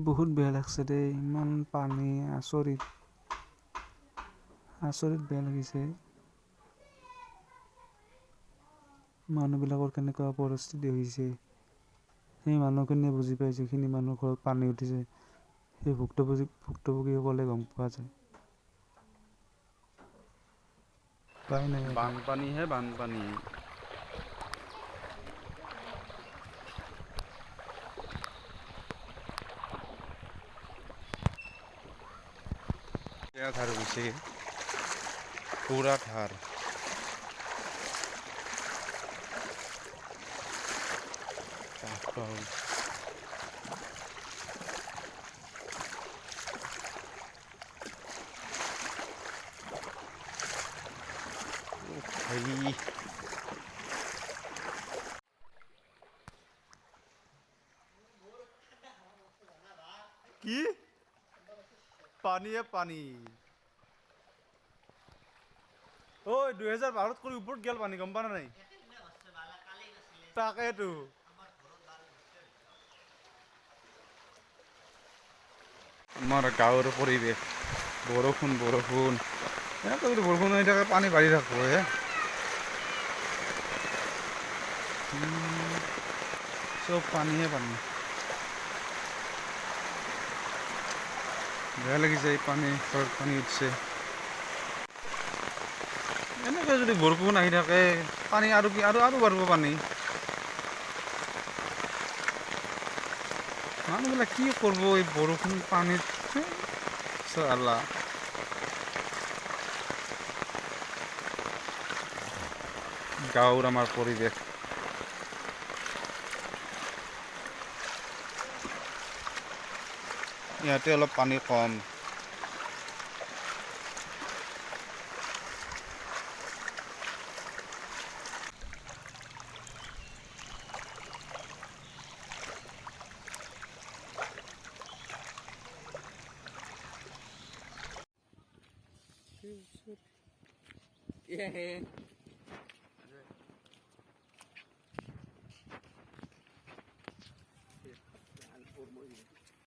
বহুত বেয়া লাগছে দেই, ইমান পানী। আচৰিত আচৰিত বেয়া লাগিছে। মানুহবিলাকৰ কেনেকুৱা পৰিস্থিতি হৈছে সেই মানুহখিনিয়ে বুজি পায়, যিখিনি মানুহৰ ঘৰত পানী উঠিছে। সেই ভুক্তভোগীসকলে গম পোৱা যায়। উপায় নাই আৰু। বানপানীহে বানপানী। ধাৰ গৈছে, পুৰা ধাৰ। ভাই কি পানীয়ে পানী। ঐ 2012 কৰি ওপৰত গেল পানী, গম পা না নাই? তাকেতো আমাৰ গাঁৱৰ পৰিৱেশ, বৰষুণ এনেকৈ যদি বৰষুণ হৈ থাকে পানী বাঢ়ি থাকিব হে। চব পানীয়ে পানী। বেয়া লাগিছে, এই পানী ঘৰত পানী উঠছে। এনেকৈ যদি বৰষুণ আহি থাকে পানী আৰু বাঢ়িব পানী। মানুহবিলাক কি কৰিব এই বৰষুণ পানীত, চালা। গাঁৱৰ আমাৰ পৰিৱেশ। ইয়াতে অলপ পানী কম।